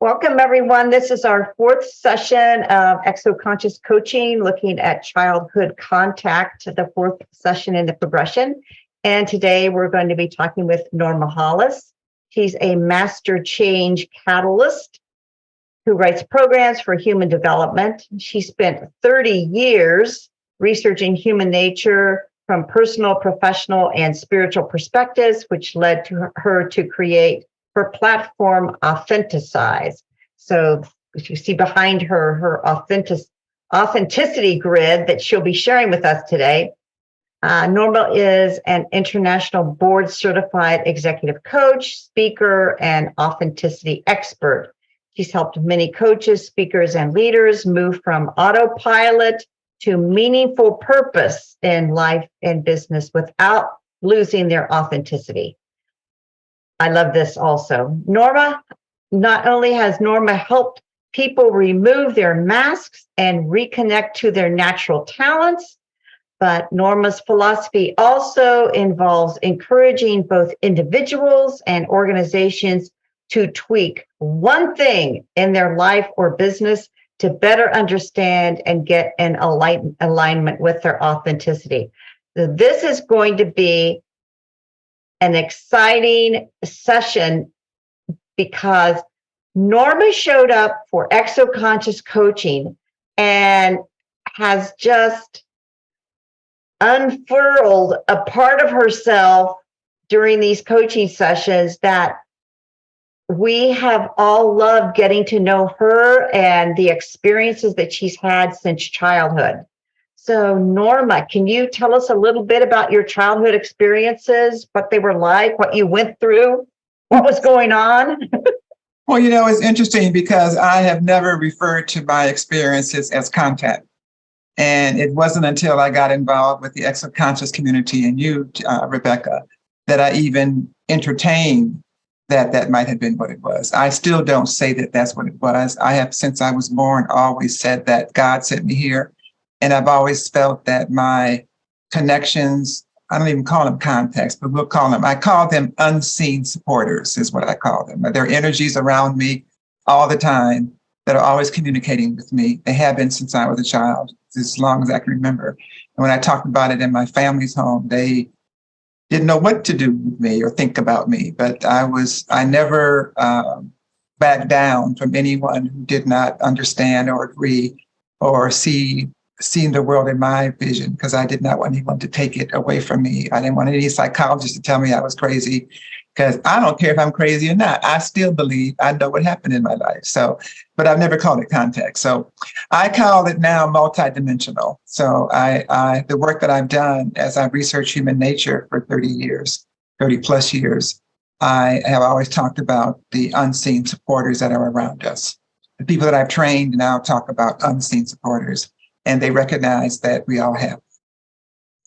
Welcome, everyone. This is our fourth session of Exoconscious Coaching, looking at childhood contact, the fourth session in the progression. And today we're going to be talking with Norma Hollis. She's a master change catalyst who writes programs for human development. She spent 30 years researching human nature from personal, professional, and spiritual perspectives, which led to her to create her platform, Authenticize. So if you see behind her, her authenticity grid that she'll be sharing with us today. Norma is an international board certified executive coach, speaker, and authenticity expert. She's helped many coaches, speakers, and leaders move from autopilot to meaningful purpose in life and business without losing their authenticity. I love this also. Not only has Norma helped people remove their masks and reconnect to their natural talents, but Norma's philosophy also involves encouraging both individuals and organizations to tweak one thing in their life or business to better understand and get an alignment with their authenticity. So this is going to be an exciting session because Norma showed up for Exoconscious Coaching and has just unfurled a part of herself during these coaching sessions that we have all loved getting to know her and the experiences that she's had since childhood. So Norma, can you tell us a little bit about your childhood experiences, what they were like, what you went through, what was going on? Well, it's interesting because I have never referred to my experiences as contact. And it wasn't until I got involved with the Exoconscious community and you, Rebecca, that I even entertained that might have been what it was. I still don't say that that's what it was. I have, since I was born, always said that God sent me here. And I've always felt that my connections, I don't even call them contacts, but I call them unseen supporters is what I call them. They're energies around me all the time that are always communicating with me. They have been since I was a child, as long as I can remember. And when I talked about it in my family's home, they didn't know what to do with me or think about me, but I never backed down from anyone who did not understand or agree or seeing the world in my vision, because I did not want anyone to take it away from me. I didn't want any psychologist to tell me I was crazy, because I don't care if I'm crazy or not. I still believe I know what happened in my life. So, but I've never called it contact. So I call it now multidimensional. So the work that I've done as I've researched human nature for 30 plus years, I have always talked about the unseen supporters that are around us. The people that I've trained now talk about unseen supporters. And they recognize that we all have.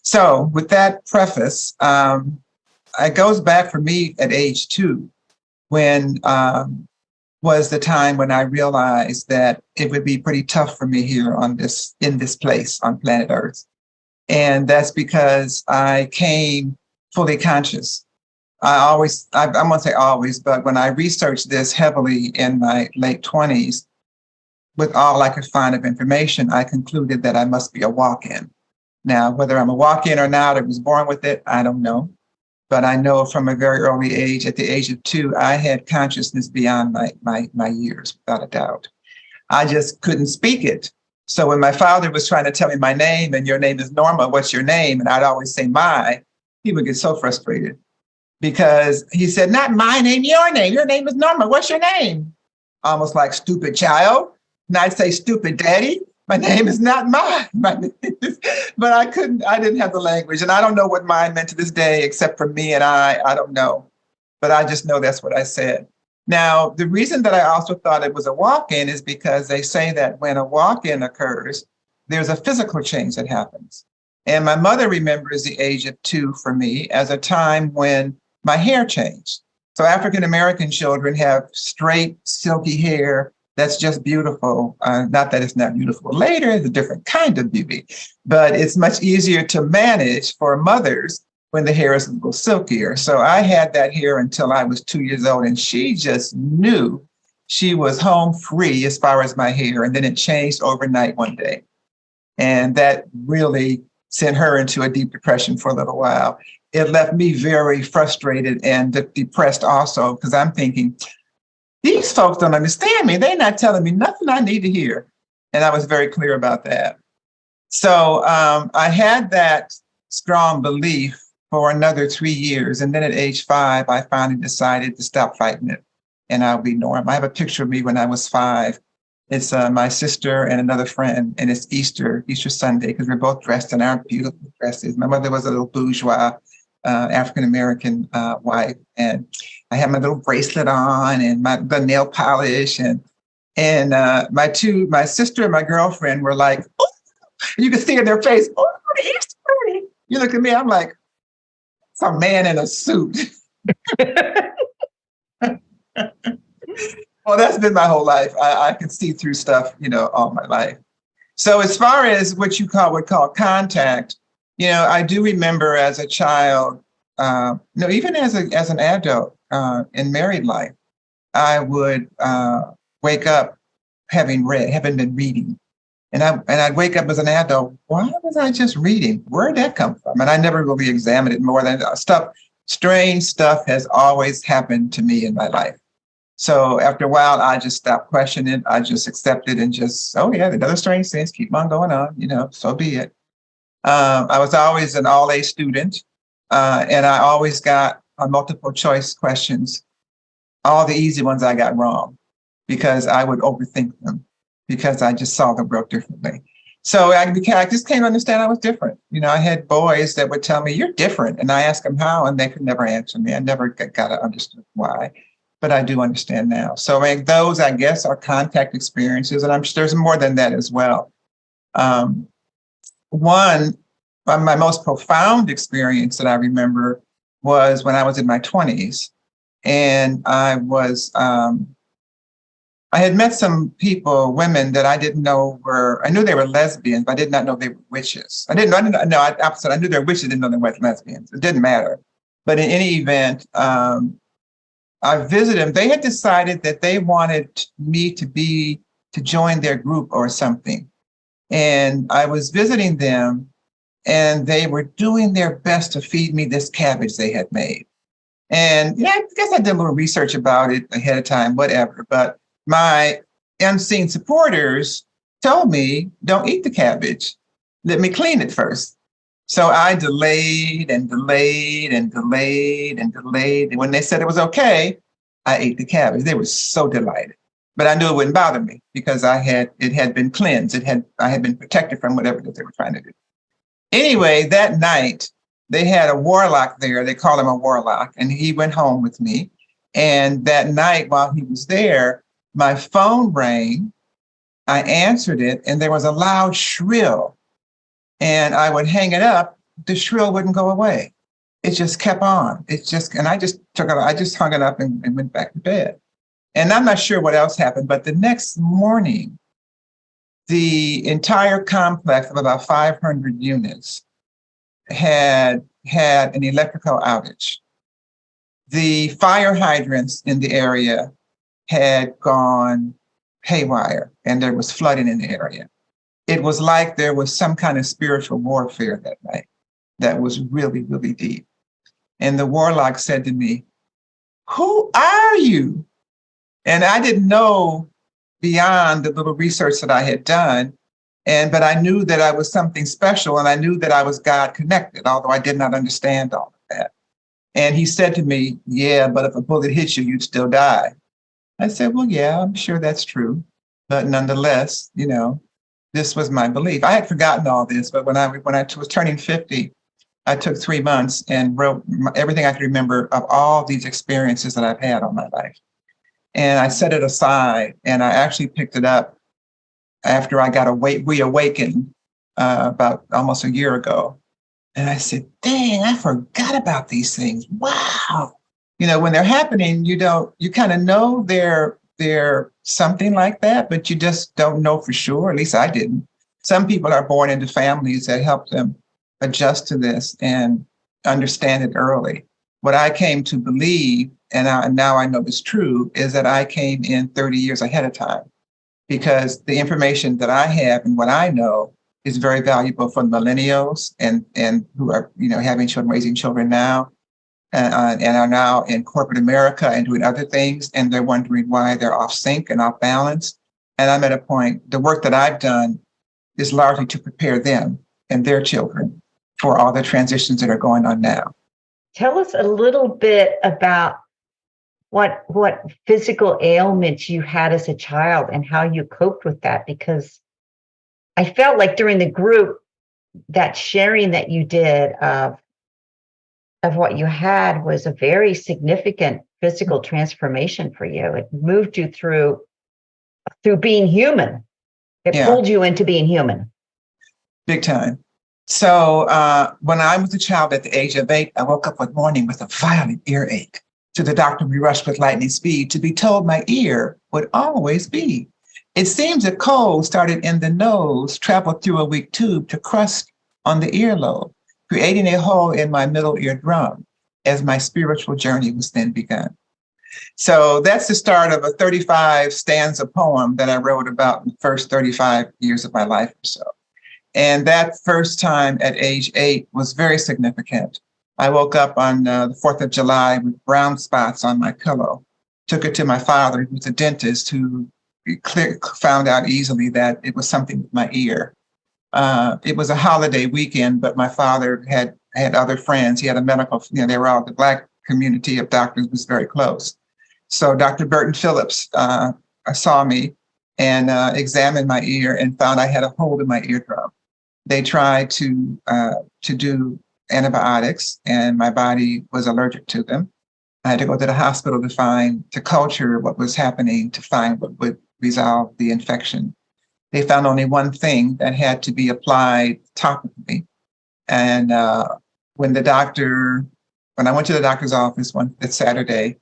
So with that preface, it goes back for me at age 2, when was the time when I realized that it would be pretty tough for me here in this place on planet Earth. And that's because I came fully conscious. I won't say always, but when I researched this heavily in my late 20s, with all I could find of information, I concluded that I must be a walk-in. Now, whether I'm a walk-in or not, or was born with it, I don't know. But I know from a very early age, at the age of 2, I had consciousness beyond my years, without a doubt. I just couldn't speak it. So when my father was trying to tell me my name, and your name is Norma, what's your name? And I'd always say he would get so frustrated because he said, not my name, your name. Your name is Norma. What's your name? Almost like, stupid child. And I'd say, stupid daddy, my name is not mine. But I didn't have the language. And I don't know what mine meant to this day, except for me and I don't know. But I just know that's what I said. Now, the reason that I also thought it was a walk-in is because they say that when a walk-in occurs, there's a physical change that happens. And my mother remembers the age of 2 for me as a time when my hair changed. So African-American children have straight, silky hair that's just beautiful. Not that it's not beautiful later, it's a different kind of beauty, but it's much easier to manage for mothers when the hair is a little silkier. So I had that hair until I was 2 years old, and she just knew she was home free as far as my hair, and then it changed overnight one day. And that really sent her into a deep depression for a little while. It left me very frustrated and depressed also, because I'm thinking, these folks don't understand me. They're not telling me nothing I need to hear. And I was very clear about that. So I had that strong belief for another 3 years. And then at age 5, I finally decided to stop fighting it. And I'll be Norm. I have a picture of me when I was 5. It's my sister and another friend, and it's Easter Sunday, because we're both dressed in our beautiful dresses. My mother was a little bourgeois African-American wife, and I had my little bracelet on and the nail polish, and my sister and my girlfriend were like, oh, you could see in their face, oh, the Easter party. You look at me, I'm like, it's a man in a suit. Well, that's been my whole life. I can see through stuff, all my life. So as far as what you would call contact, I do remember as a child, even as an adult in married life, I would wake up having been reading. And I'd wake up as an adult, why was I just reading? Where'd that come from? And I never really examined it more than strange stuff has always happened to me in my life. So after a while, I just stopped questioning it. I just accepted and just, oh yeah, another strange things, keep on going on, so be it. I was always an all-A student, and I always got multiple choice questions. All the easy ones I got wrong because I would overthink them because I just saw the world differently. So I just came to understand I was different. I had boys that would tell me, you're different. And I asked them how, and they could never answer me. I never got to understand why. But I do understand now. So those, I guess, are contact experiences. And I'm sure there's more than that as well. One, my most profound experience that I remember was when I was in my 20s. And I had met some women that I didn't know I knew they were lesbians, but I did not know they were witches. I knew they were witches, didn't know they were lesbians. It didn't matter. But in any event, I visited them. They had decided that they wanted me to join their group or something. And I was visiting them, and they were doing their best to feed me this cabbage they had made. And I guess I did a little research about it ahead of time, whatever. But my unseen supporters told me, don't eat the cabbage. Let me clean it first. So I delayed and delayed and delayed and delayed. And when they said it was okay, I ate the cabbage. They were so delighted. But I knew it wouldn't bother me because it had been cleansed. I had been protected from whatever that they were trying to do. Anyway, that night, they had a warlock there. They called him a warlock. And he went home with me. And that night while he was there, my phone rang. I answered it, and there was a loud shrill. And I would hang it up, the shrill wouldn't go away. It just kept on. And I just hung it up and went back to bed. And I'm not sure what else happened, but the next morning, the entire complex of about 500 units had an electrical outage. The fire hydrants in the area had gone haywire, and there was flooding in the area. It was like there was some kind of spiritual warfare that night that was really, really deep. And the warlock said to me, who are you? And I didn't know beyond the little research that I had done, but I knew that I was something special, and I knew that I was God connected, although I did not understand all of that. And he said to me, yeah, but if a bullet hits you, you'd still die. I said, well, yeah, I'm sure that's true. But nonetheless, this was my belief. I had forgotten all this, but when I was turning 50, I took 3 months and wrote everything I could remember of all these experiences that I've had all my life. And I set it aside, and I actually picked it up after I got reawakened about almost a year ago. And I said, dang, I forgot about these things. Wow. When they're happening, you kind of know they're something like that, but you just don't know for sure. At least I didn't. Some people are born into families that help them adjust to this and understand it early. What I came to believe and now I know it's true, is that I came in 30 years ahead of time, because the information that I have and what I know is very valuable for millennials and who are, having children, raising children now, and are now in corporate America and doing other things, and they're wondering why they're off sync and off balance. And I'm at a point, the work that I've done is largely to prepare them and their children for all the transitions that are going on now. Tell us a little bit about what physical ailments you had as a child and how you coped with that, because I felt like during the group, that sharing that you did of what you had was a very significant physical transformation for you. It moved you through being human. It pulled you into being human. Big time. So when I was a child at the age of 8, I woke up one morning with a violent earache. To the doctor, we rushed with lightning speed to be told my ear would always be. It seems a cold started in the nose, traveled through a weak tube to crust on the earlobe, creating a hole in my middle eardrum as my spiritual journey was then begun. So that's the start of a 35 stanza poem that I wrote about the first 35 years of my life or so. And that first time at age 8 was very significant. I woke up on the 4th of July with brown spots on my pillow, took it to my father, who's a dentist, who found out easily that it was something with my ear. It was a holiday weekend, but my father had other friends. He had a medical, they were all, the Black community of doctors was very close. So Dr. Burton Phillips saw me and examined my ear and found I had a hole in my eardrum. They tried to do antibiotics, and my body was allergic to them. I had to go to the hospital to culture what was happening, to find what would resolve the infection. They found only one thing that had to be applied topically. And when I went to the doctor's office that Saturday,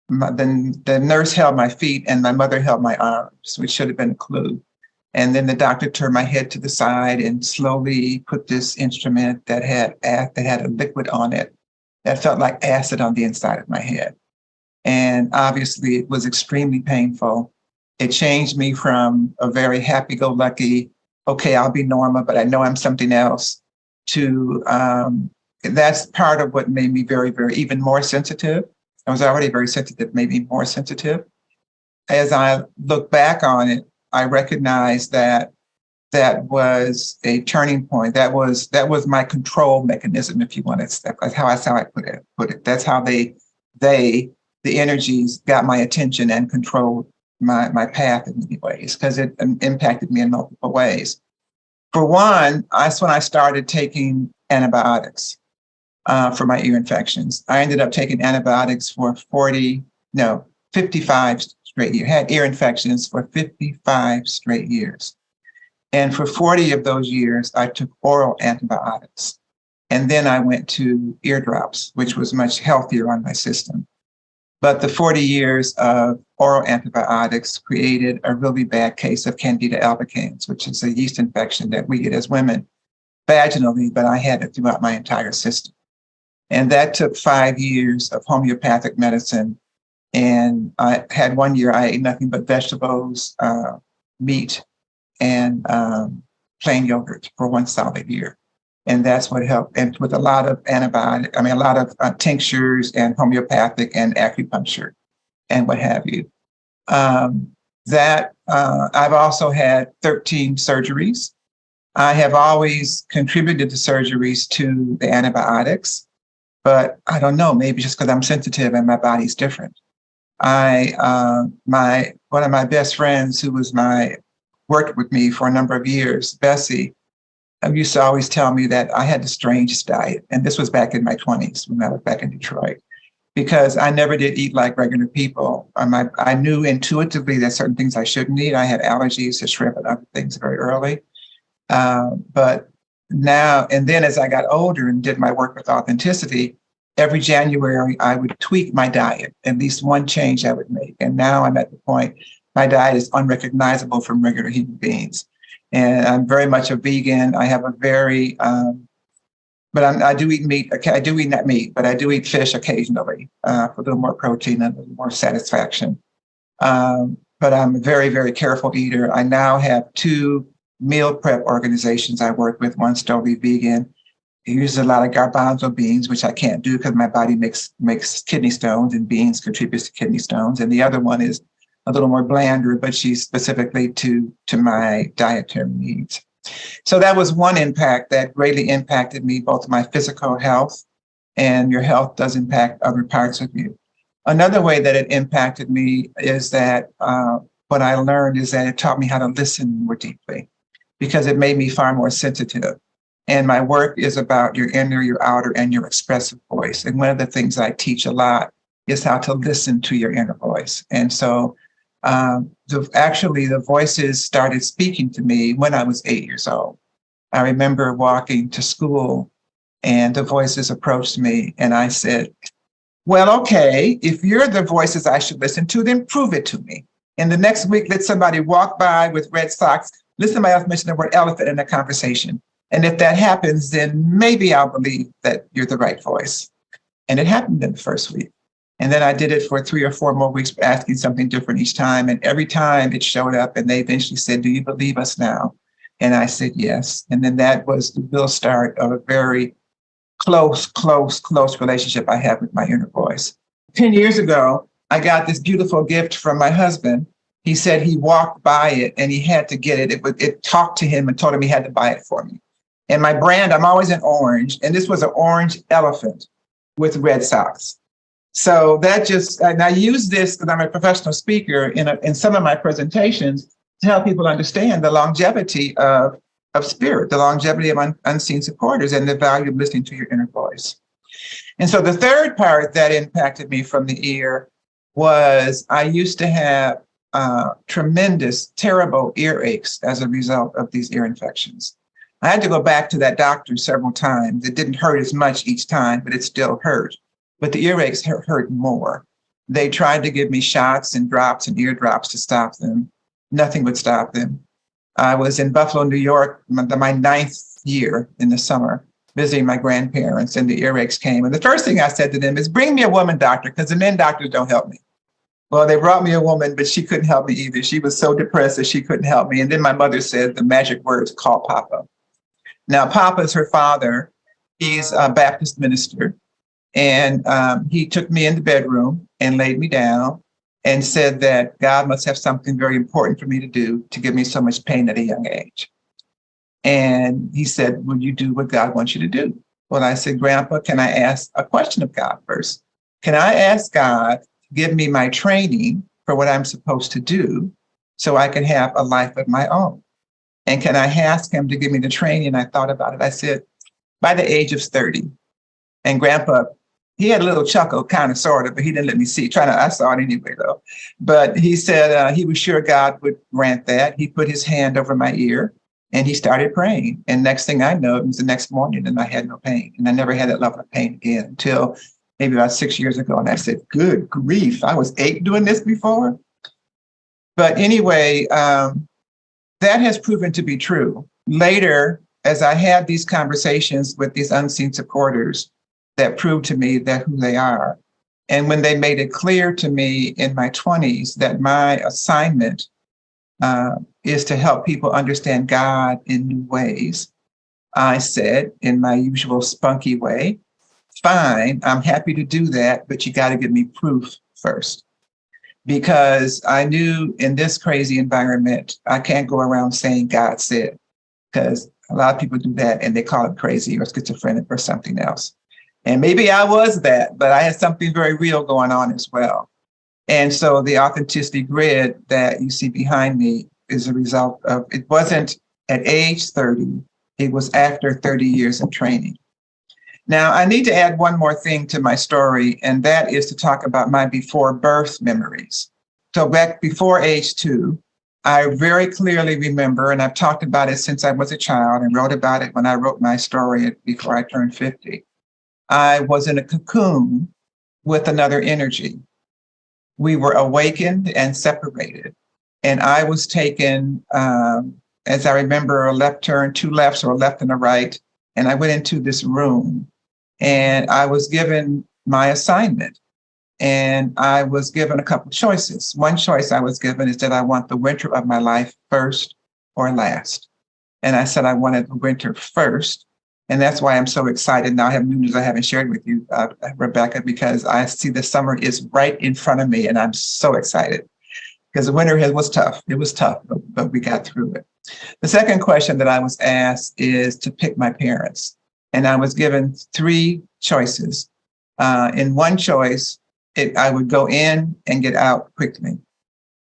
the nurse held my feet and my mother held my arms, which should have been a clue. And then the doctor turned my head to the side and slowly put this instrument that had a liquid on it that felt like acid on the inside of my head. And obviously it was extremely painful. It changed me from a very happy-go-lucky, okay, I'll be Norma, but I know I'm something else, to that's part of what made me very, very even more sensitive. I was already very sensitive, maybe more sensitive. As I look back on it, I recognize that was a turning point. That was my control mechanism, if you want to. That's how I put it. That's how the energies got my attention and controlled my path in many ways, because it impacted me in multiple ways. For one, that's when I started taking antibiotics for my ear infections. I ended up taking antibiotics for 55 straight years. Had ear infections for 55 straight years. And for 40 of those years, I took oral antibiotics. And then I went to eardrops, which was much healthier on my system. But the 40 years of oral antibiotics created a really bad case of Candida albicans, which is a yeast infection that we get as women vaginally, but I had it throughout my entire system. And that took 5 years of homeopathic medicine. And I had 1 year I ate nothing but vegetables, meat, and plain yogurt for 1 solid year. And that's what helped. And with a lot of tinctures and homeopathic and acupuncture and what have you. I've also had 13 surgeries. I have always contributed to surgeries to the antibiotics, but I don't know, maybe just because I'm sensitive and my body's different. One of my best friends who worked with me for a number of years, Bessie, used to always tell me that I had the strangest diet. And this was back in my 20s when I was back in Detroit, because I never did eat like regular people. I knew intuitively that certain things I shouldn't eat. I had allergies to shrimp and other things very early. But now, and then as I got older and did my work with authenticity, every January I would tweak my diet, at least one change I would make. And now I'm at the point, my diet is unrecognizable from regular human beings. And I'm very much a vegan. I have a very But I do eat meat. Okay, I do eat not meat, but I do eat fish occasionally for a little more protein and a little more satisfaction. But I'm a very, very careful eater. I now have 2 meal prep organizations I work with. One's totally vegan. It uses a lot of garbanzo beans, which I can't do because my body makes kidney stones, and beans contributes to kidney stones. And the other one is a little more blander, but she's specifically to my dietary needs. So that was one impact that greatly impacted me, both my physical health, and your health does impact other parts of you. Another way that it impacted me is that what I learned is that it taught me how to listen more deeply, because it made me far more sensitive. And my work is about your inner, your outer, and your expressive voice. And one of the things I teach a lot is how to listen to your inner voice. And so the voices started speaking to me when I was 8 years old. I remember walking to school and the voices approached me and I said, well, okay, if you're the voices I should listen to, then prove it to me. And the next week, let somebody walk by with red socks, listen to somebody else mention the word elephant in a conversation. And if that happens, then maybe I'll believe that you're the right voice. And it happened in the first week. And then I did it for 3 or 4 more weeks, asking something different each time. And every time it showed up and they eventually said, do you believe us now? And I said, yes. And then that was the real start of a very close relationship I have with my inner voice. 10 years ago, I got this beautiful gift from my husband. He said he walked by it and he had to get it. It talked to him and told him he had to buy it for me. And my brand, I'm always in orange. And this was an orange elephant with red socks. So that and I use this because I'm a professional speaker in some of my presentations to help people understand the longevity of spirit, the longevity of unseen supporters, and the value of listening to your inner voice. And so the third part that impacted me from the ear was I used to have tremendous, terrible earaches as a result of these ear infections. I had to go back to that doctor several times. It didn't hurt as much each time, but it still hurt. But the earaches hurt more. They tried to give me shots and drops and eardrops to stop them. Nothing would stop them. I was in Buffalo, New York, my 9th year in the summer, visiting my grandparents, and the earaches came. And the first thing I said to them is, bring me a woman doctor, because the men doctors don't help me. Well, they brought me a woman, but she couldn't help me either. She was so depressed that she couldn't help me. And then my mother said the magic words, call Papa. Now, Papa is her father. He's a Baptist minister. And he took me in the bedroom and laid me down and said that God must have something very important for me to do to give me so much pain at a young age. And he said, will you do what God wants you to do? Well, I said, Grandpa, can I ask a question of God first? Can I ask God to give me my training for what I'm supposed to do so I can have a life of my own? And can I ask him to give me the training? And I thought about it. I said, by the age of 30. And Grandpa, he had a little chuckle, kind of, sort of, but he didn't let me see. I saw it anyway, though. But he said he was sure God would grant that. He put his hand over my ear and he started praying. And next thing I know, it was the next morning and I had no pain. And I never had that level of pain again until maybe about 6 years ago. And I said, good grief, I was 8 doing this before. But anyway, that has proven to be true. Later, as I had these conversations with these unseen supporters, that proved to me that who they are. And when they made it clear to me in my 20s that my assignment is to help people understand God in new ways, I said in my usual spunky way, fine, I'm happy to do that, but you got to give me proof first. Because I knew in this crazy environment, I can't go around saying God said, because a lot of people do that and they call it crazy or schizophrenic or something else. And maybe I was that, but I had something very real going on as well. And so the authenticity grid that you see behind me is a result of, it wasn't at age 30, it was after 30 years of training. Now, I need to add one more thing to my story, and that is to talk about my before birth memories. So back before age 2, I very clearly remember, and I've talked about it since I was a child and wrote about it when I wrote my story before I turned 50. I was in a cocoon with another energy. We were awakened and separated. And I was taken, as I remember, a left turn, 2 lefts or a left and a right, And I went into this room and I was given my assignment. And I was given a couple of choices. One choice I was given is that I want the winter of my life first or last. And I said I wanted the winter first. And that's why I'm so excited. Now I have news I haven't shared with you, Rebecca, because I see the summer is right in front of me and I'm so excited because the winter was tough. It was tough, but we got through it. The second question that I was asked is to pick my parents. And I was given three choices. In one choice, I would go in and get out quickly.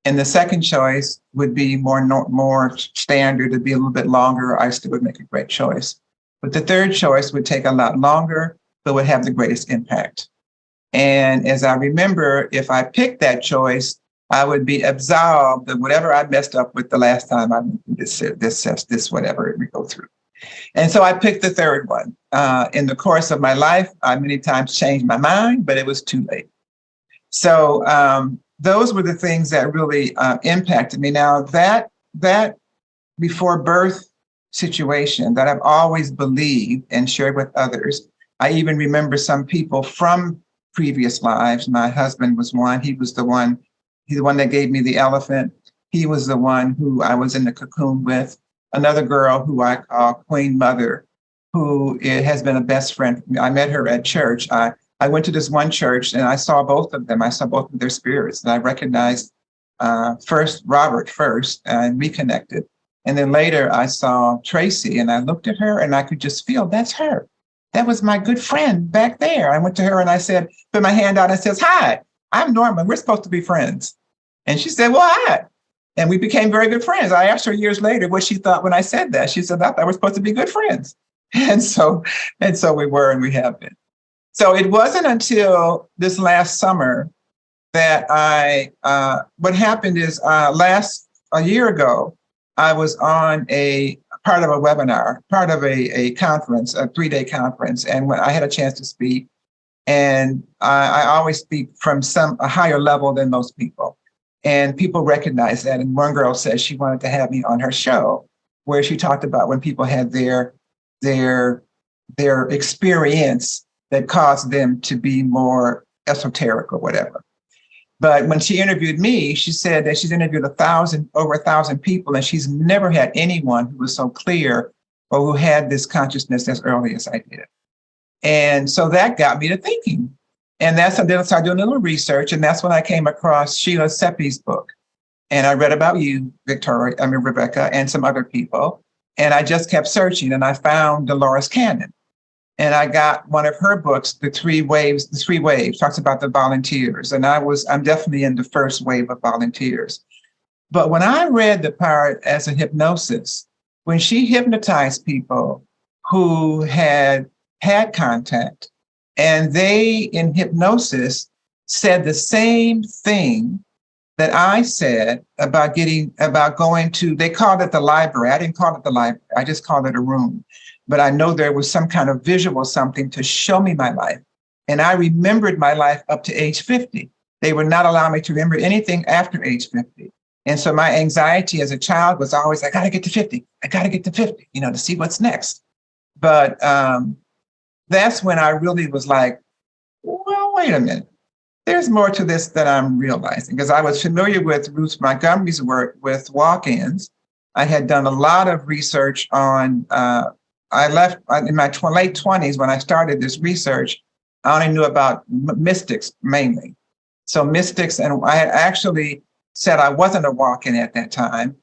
And the second choice would be more standard, it'd be a little bit longer. I still would make a great choice. But the third choice would take a lot longer, but would have the greatest impact. And as I remember, if I picked that choice, I would be absolved of whatever I messed up with the last time I went through this whatever we go through. And so I picked the third one. In the course of my life, I many times changed my mind, but it was too late. So those were the things that really impacted me. Now that before birth situation that I've always believed and shared with others. I even remember some people from previous lives. My husband was one. He's the one that gave me the elephant. He was the one who I was in the cocoon with. Another girl who I call Queen Mother, who has been a best friend. I met her at church. I went to this one church and I saw both of them. I saw both of their spirits. And I recognized first Robert first and reconnected. And then later I saw Tracy and I looked at her and I could just feel that's her. That was my good friend back there. I went to her and I said, put my hand out and says, hi, I'm Norma. We're supposed to be friends. And she said, well, hi. And we became very good friends. I asked her years later what she thought when I said that. She said, I thought we're supposed to be good friends. And so we were, and we have been. So it wasn't until this last summer that what happened is a year ago, I was on a part of a webinar, part of a conference, a 3-day conference. And when I had a chance to speak, and I always speak from a higher level than most people. And people recognize that. And one girl said she wanted to have me on her show, where she talked about when people had their experience that caused them to be more esoteric or whatever. But when she interviewed me, she said that she's interviewed over 1,000 people, and she's never had anyone who was so clear or who had this consciousness as early as I did. And so that got me to thinking. And then I started doing a little research, and that's when I came across Sheila Seppi's book. And I read about you, Rebecca, and some other people. And I just kept searching, and I found Dolores Cannon. And I got one of her books, The Three Waves, talks about the volunteers. And I'm definitely in the first wave of volunteers. But when I read the part as a hypnosis, when she hypnotized people who had contact, and they in hypnosis said the same thing that I said about going to, they called it the library. I didn't call it the library. I just called it a room. But I know there was some kind of visual something to show me my life. And I remembered my life up to age 50. They would not allow me to remember anything after age 50. And so my anxiety as a child was always, I got to get to 50. I got to get to 50, to see what's next. But that's when I really was like, well, wait a minute. There's more to this than I'm realizing, because I was familiar with Ruth Montgomery's work with walk-ins. I had done a lot of research on, I left in my late 20s when I started this research. I only knew about mystics mainly. So mystics, and I had actually said I wasn't a walk-in at that time.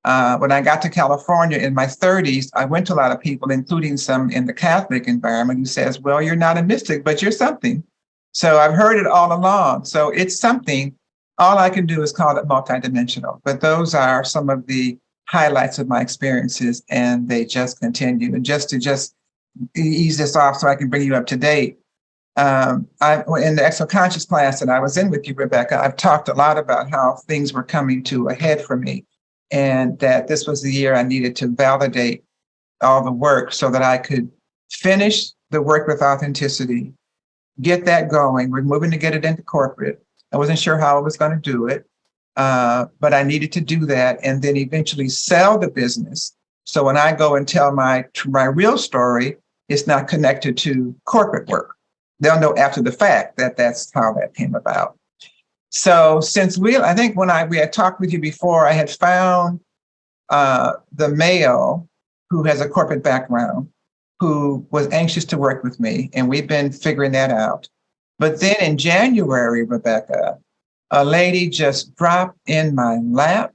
When I got to California in my 30s, I went to a lot of people, including some in the Catholic environment, who says, well, you're not a mystic, but you're something. So I've heard it all along. So it's something. All I can do is call it multidimensional. But those are some of the highlights of my experiences, and they just continue. And just to ease this off so I can bring you up to date, in the Exoconscious class that I was in with you, Rebecca, I've talked a lot about how things were coming to a head for me, and that this was the year I needed to validate all the work so that I could finish the work with authenticity, get that going. We're moving to get it into corporate. I wasn't sure how I was going to do it. But I needed to do that and then eventually sell the business. So when I go and tell my real story, It's not connected to corporate work. They'll know after the fact that that's how that came about. So since I think when we had talked with you before, I had found the male who has a corporate background, who was anxious to work with me, and we've been figuring that out. But then in January, Rebecca, a lady just dropped in my lap,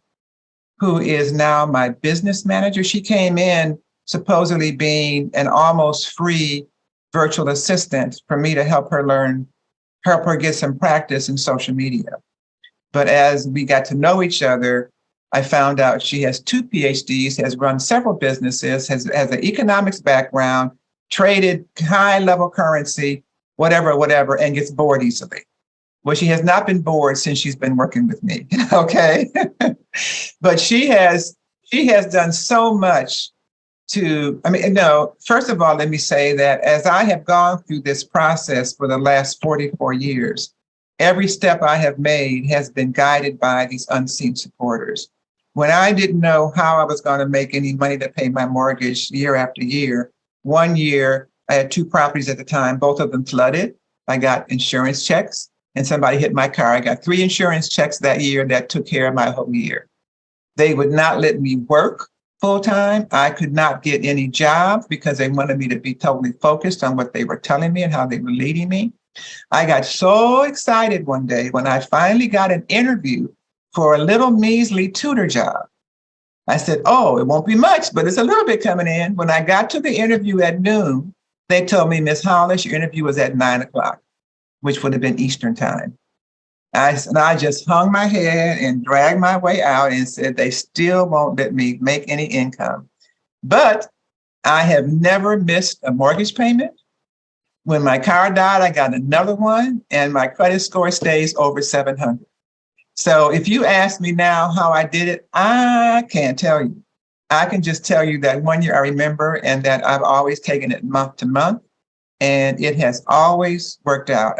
who is now my business manager. She came in supposedly being an almost free virtual assistant for me to help her get some practice in social media. But as we got to know each other, I found out she has 2 PhDs, has run several businesses, has an economics background, traded high-level currency, whatever, and gets bored easily. Well, she has not been bored since she's been working with me, okay? But she has done so much first of all, let me say that as I have gone through this process for the last 44 years, every step I have made has been guided by these unseen supporters. When I didn't know how I was going to make any money to pay my mortgage year after year, one year I had 2 properties at the time, both of them flooded. I got insurance checks and somebody hit my car. I got 3 insurance checks that year that took care of my whole year. They would not let me work full-time. I could not get any jobs because they wanted me to be totally focused on what they were telling me and how they were leading me. I got so excited one day when I finally got an interview for a little measly tutor job. I said, oh, it won't be much, but it's a little bit coming in. When I got to the interview at noon, they told me, Miss Hollis, your interview was at 9:00, which would have been Eastern time. I just hung my head and dragged my way out and said, they still won't let me make any income. But I have never missed a mortgage payment. When my car died, I got another one, and my credit score stays over 700. So if you ask me now how I did it, I can't tell you. I can just tell you that one year I remember, and that I've always taken it month to month, and it has always worked out.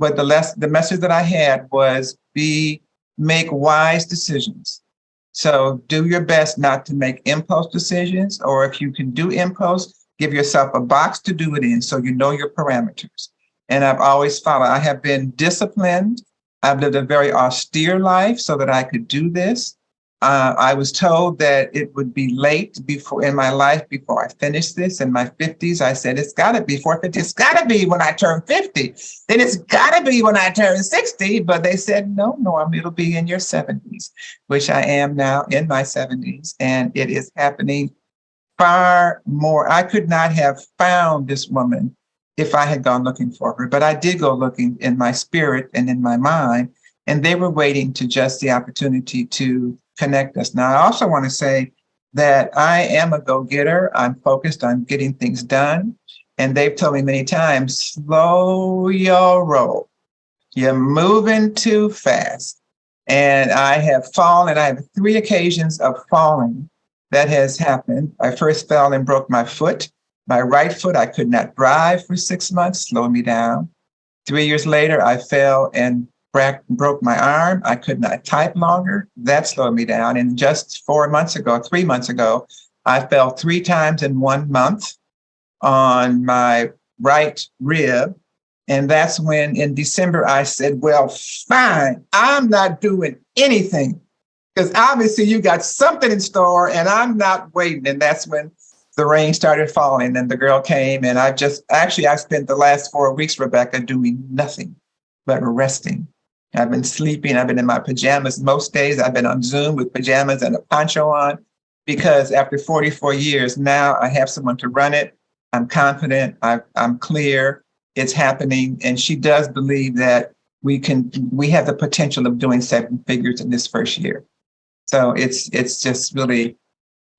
But the message that I had was make wise decisions. So do your best not to make impulse decisions, or if you can do impulse, give yourself a box to do it in so you know your parameters. And I've always followed. I have been disciplined. I've lived a very austere life so that I could do this. I was told that it would be late in my life before I finished this. In my 50s, I said, it's got to be 450. It's got to be when I turn 50. Then it's got to be when I turn 60. But they said, no, Norm, it'll be in your 70s, which I am now in my 70s. And it is happening far more. I could not have found this woman if I had gone looking for her. But I did go looking in my spirit and in my mind. And they were waiting to just the opportunity to connect us. Now, I also want to say that I am a go-getter. I'm focused on getting things done. And they've told me many times, slow your roll. You're moving too fast. And I have fallen. I have 3 occasions of falling that has happened. I first fell and broke my foot. My right foot, I could not drive for 6 months, slowed me down. 3 years later, I fell and broke my arm. I could not type longer. That slowed me down. And just 3 months ago, I fell 3 times in 1 month on my right rib. And that's when in December, I said, well, fine, I'm not doing anything because obviously you got something in store and I'm not waiting. And that's when the rain started falling and the girl came. And I spent the last 4 weeks, Rebecca, doing nothing but resting. I've been sleeping. I've been in my pajamas most days. I've been on Zoom with pajamas and a poncho on because after 44 years, now I have someone to run it. I'm confident. I'm clear. It's happening. And she does believe that we have the potential of doing 7 figures in this first year. So it's just really,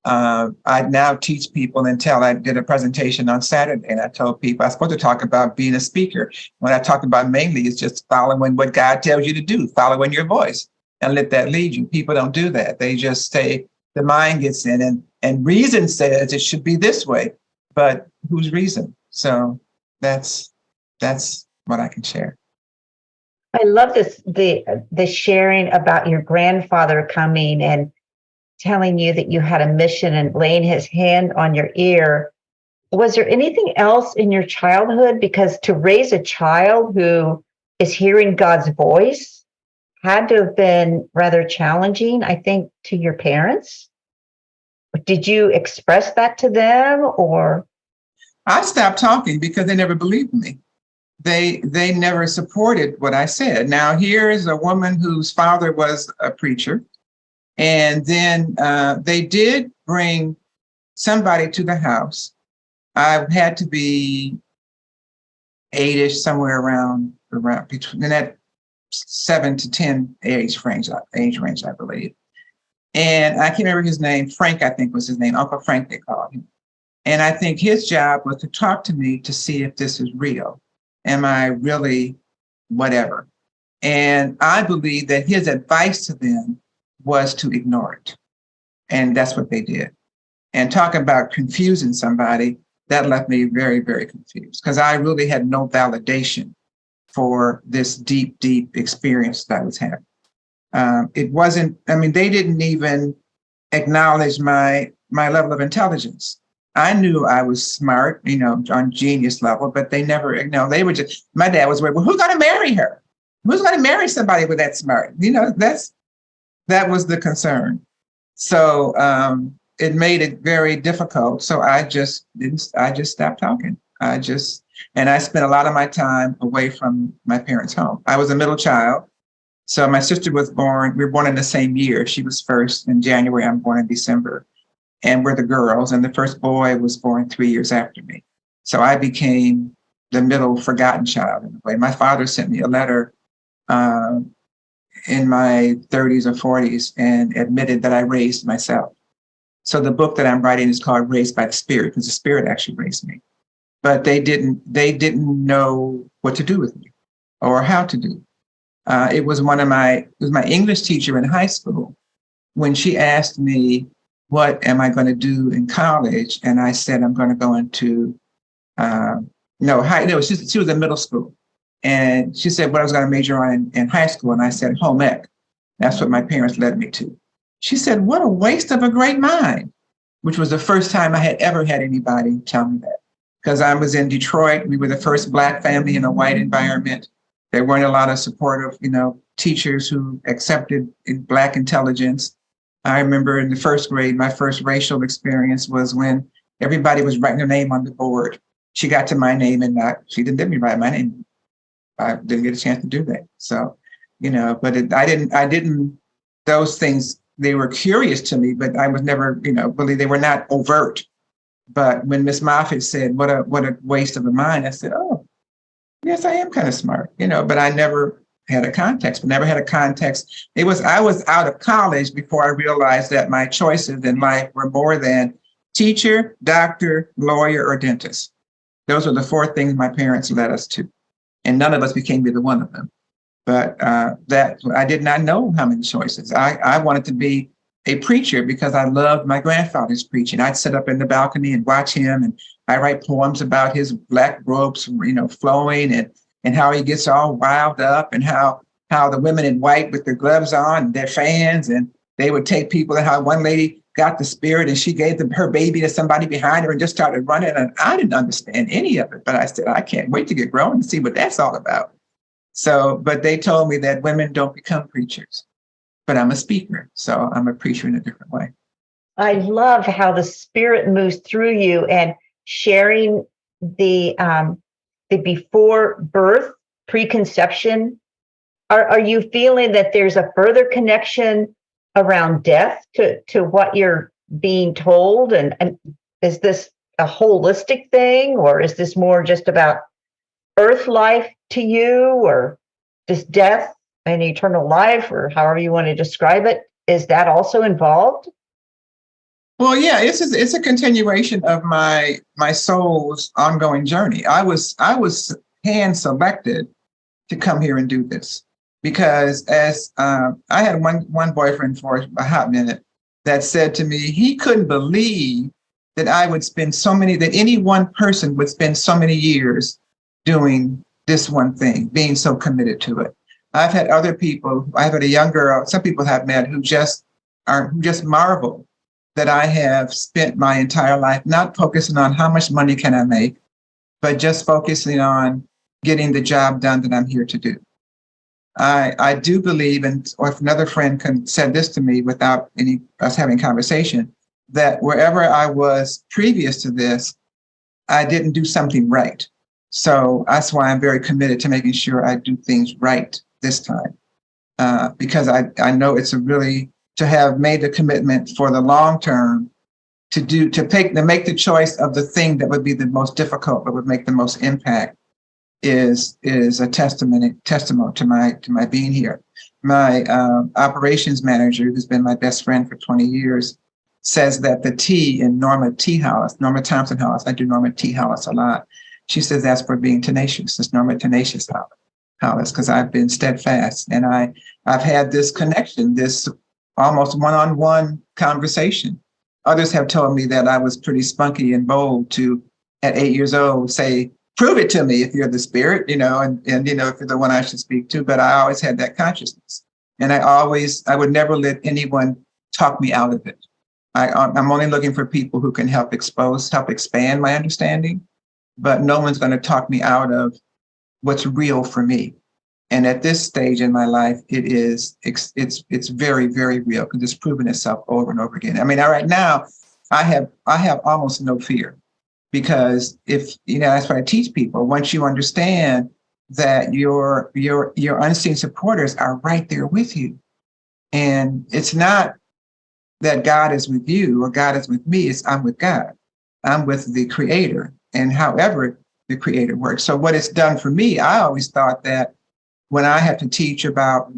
I now teach people until I did a presentation on Saturday and I told people I was supposed to talk about being a speaker. What I talk about mainly is just following what God tells you to do, following your voice and let that lead you. People don't do that. They just say the mind gets in and reason says it should be this way, but whose reason? So that's what I can share. I love this, the sharing about your grandfather coming and telling you that you had a mission and laying his hand on your ear. Was there anything else in your childhood? Because to raise a child who is hearing God's voice had to have been rather challenging, I think, to your parents. Did you express that to them, or? I stopped talking because they never believed me. They never supported what I said. Now, here is a woman whose father was a preacher. And then they did bring somebody to the house. I had to be 8-ish, somewhere around between in that 7 to 10 age range, I believe. And I can't remember his name. Frank, I think was his name. Uncle Frank, they called him. And I think his job was to talk to me to see if this is real. Am I really whatever? And I believe that his advice to them was to ignore it. And that's what they did. And talking about confusing somebody, that left me very, very confused because I really had no validation for this deep, deep experience that I was having. It wasn't, I mean, they didn't even acknowledge my level of intelligence. I knew I was smart, on genius level, but they never, they were just, my dad was, well, who's going to marry her? Who's going to marry somebody with that smart? That was the concern. So it made it very difficult. So I just stopped talking. And I spent a lot of my time away from my parents' home. I was a middle child. So my sister was born, we were born in the same year. She was first in January, I'm born in December. And we're the girls. And the first boy was born 3 years after me. So I became the middle forgotten child in a way. My father sent me a letter in my 30s or 40s and admitted that I raised myself. So the book that I'm writing is called Raised by the Spirit, because the Spirit actually raised me. But they didn't know what to do with me or how to do. It was my English teacher in high school when she asked me, what am I going to do in college? And I said, I'm going to go into, she was in middle school. And she said, what I was going to major on in high school. And I said, home ec. That's what my parents led me to. She said, what a waste of a great mind, which was the first time I had ever had anybody tell me that. Because I was in Detroit. We were the first Black family in a white environment. There weren't a lot of supportive, teachers who accepted Black intelligence. I remember in the first grade, my first racial experience was when everybody was writing their name on the board. She got to my name and she didn't let me write my name. I didn't get a chance to do that. So, but I didn't, those things, they were curious to me, but I was never, really, they were not overt. But when Miss Moffitt said, what a waste of a mind, I said, oh, yes, I am kind of smart, but I never had a context, I was out of college before I realized that my choices in life were more than teacher, doctor, lawyer, or dentist. Those are the 4 things my parents led us to. And none of us became either one of them. But that I did not know how many choices. I wanted to be a preacher because I loved my grandfather's preaching. I'd sit up in the balcony and watch him, and I write poems about his black robes, flowing, and how he gets all riled up, and how the women in white with their gloves on, and their fans, and they would take people, and how one lady got the spirit and she gave her baby to somebody behind her and just started running. And I didn't understand any of it, but I said, I can't wait to get grown and see what that's all about. So, but they told me that women don't become preachers, but I'm a speaker. So I'm a preacher in a different way. I love how the Spirit moves through you and sharing the before birth preconception. Are you feeling that there's a further connection around death to what you're being told? And is this a holistic thing, or is this more just about earth life to you, or just death and eternal life, or however you want to describe it? Is that also involved? Well, yeah, it's a continuation of my soul's ongoing journey. I was hand selected to come here and do this because as I had one boyfriend for a hot minute that said to me he couldn't believe that that any one person would spend so many years doing this one thing, being so committed to it. I've had other people. I've had a young girl. Some people have met who just marvel that I have spent my entire life not focusing on how much money can I make, but just focusing on getting the job done that I'm here to do. I do believe, and or if another friend said this to me without any us having conversation, that wherever I was previous to this, I didn't do something right. So that's why I'm very committed to making sure I do things right this time, because I know it's to have made the commitment for the long term to make the choice of the thing that would be the most difficult but would make the most impact is a testament to my being here. My operations manager, who's been my best friend for 20 years, says that the T in Norma T. Hollis, Norma Thompson Hollis, I do Norma T. Hollis a lot. She says that's for being tenacious. It's Norma Tenacious Hollis, because I've been steadfast and I've had this connection, this almost one-on-one conversation. Others have told me that I was pretty spunky and bold to, at 8 years old, say, prove it to me if you're the spirit, and if you're the one I should speak to. But I always had that consciousness. And I would never let anyone talk me out of it. I'm only looking for people who can help expand my understanding, but no one's going to talk me out of what's real for me. And at this stage in my life, it's very, very real because it's proven itself over and over again. I mean, right now, I have almost no fear because that's what I teach people. Once you understand that your unseen supporters are right there with you, and it's not that God is with you or God is with me, it's I'm with God. I'm with the Creator, and however the Creator works. So what it's done for me, I always thought that when I have to teach about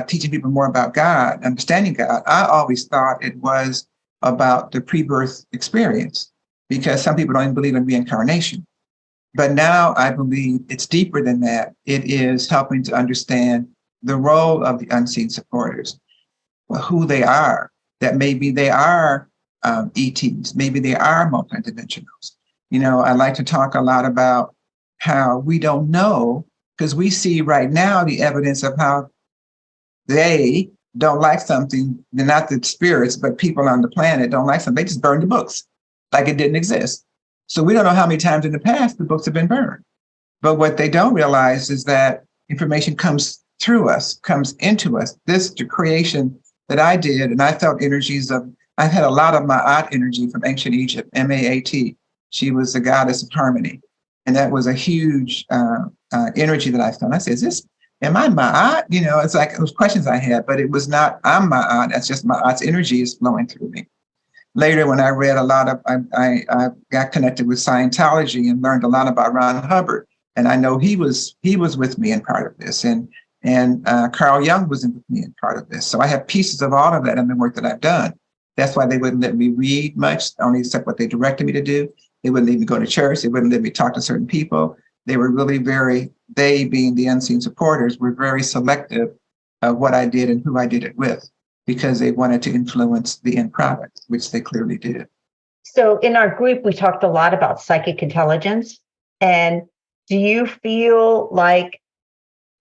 teaching people more about God, understanding God, I always thought it was about the pre-birth experience, because some people don't even believe in reincarnation. But now I believe it's deeper than that. It is helping to understand the role of the unseen supporters, who they are, that maybe they are ETs, maybe they are multidimensionals. I like to talk a lot about how we don't know, because we see right now the evidence of how they don't like something. They're not the spirits, but people on the planet don't like something. They just burn the books like it didn't exist. So we don't know how many times in the past the books have been burned. But what they don't realize is that information comes through us, comes into us. The creation that I did, and I felt I had a lot of Ma'at energy from ancient Egypt, M-A-A-T. She was the goddess of harmony. And that was a huge energy that I felt. I said, am I Ma'at? It's like those questions I had, but it was not, I'm Ma'at. That's just Ma'at's energy is flowing through me. Later, when I read I got connected with Scientology and learned a lot about Ron Hubbard. And I know he was with me in part of this. And Carl Jung was with me in part of this. So I have pieces of all of that in the work that I've done. That's why they wouldn't let me read much, only except what they directed me to do. They wouldn't let me go to church. They wouldn't let me talk to certain people. They were really they being the unseen supporters, were very selective of what I did and who I did it with, because they wanted to influence the end product, which they clearly did. So in our group, we talked a lot about psychic intelligence. And do you feel like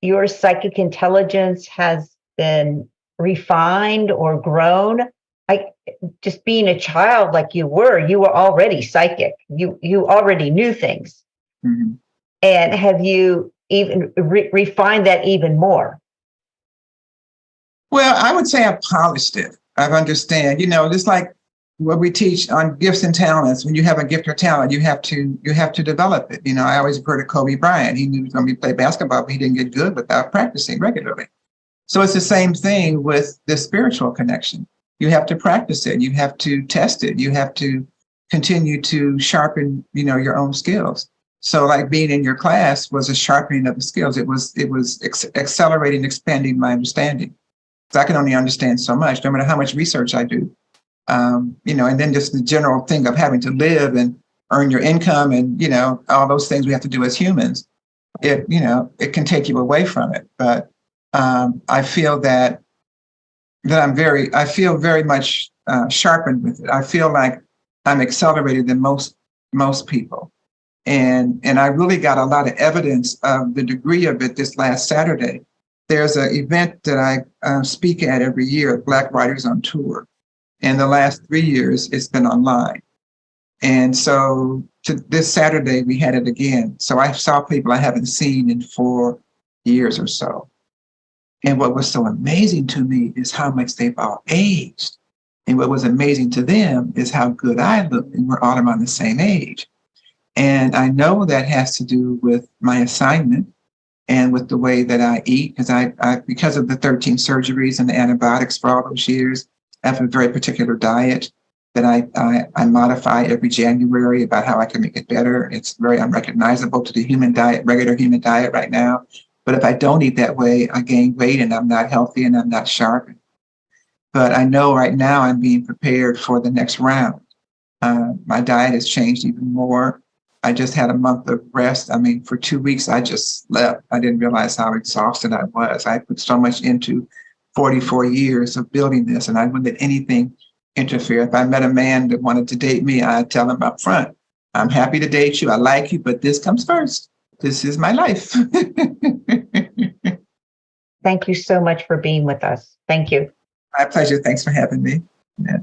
your psychic intelligence has been refined or grown? Just being a child like you were already psychic. You already knew things. Mm-hmm. And have you even refined that even more? Well, I would say I've polished it. I've understand, just like what we teach on gifts and talents. When you have a gift or talent, you have to develop it. I always refer to Kobe Bryant. He knew he was going to play basketball, but he didn't get good without practicing regularly. So it's the same thing with the spiritual connection. You have to practice it. You have to test it. You have to continue to sharpen, your own skills. So like being in your class was a sharpening of the skills. It was accelerating, expanding my understanding. So I can only understand so much, no matter how much research I do. And then just the general thing of having to live and earn your income and, all those things we have to do as humans. It can take you away from it. But I feel that I feel very much sharpened with it. I feel like I'm accelerated than most people. And I really got a lot of evidence of the degree of it this last Saturday, there's an event that I speak at every year, Black Writers on Tour. And the last 3 years, it's been online. And so this Saturday, we had it again. So I saw people I haven't seen in 4 years or so. And what was so amazing to me is how much they've all aged. And what was amazing to them is how good I look, and we're all around the same age. And I know that has to do with my assignment and with the way that I eat, because I because of the 13 surgeries and the antibiotics for all those years, I have a very particular diet that I modify every January about how I can make it better. It's very unrecognizable to the human diet, regular human diet right now. But if I don't eat that way, I gain weight and I'm not healthy and I'm not sharp. But I know right now I'm being prepared for the next round. My diet has changed even more. I just had a month of rest. I mean, for 2 weeks, I just slept. I didn't realize how exhausted I was. I put so much into 44 years of building this, and I wouldn't let anything interfere. If I met a man that wanted to date me, I'd tell him up front, I'm happy to date you. I like you, but this comes first. This is my life. Thank you so much for being with us. Thank you. My pleasure. Thanks for having me. Yeah.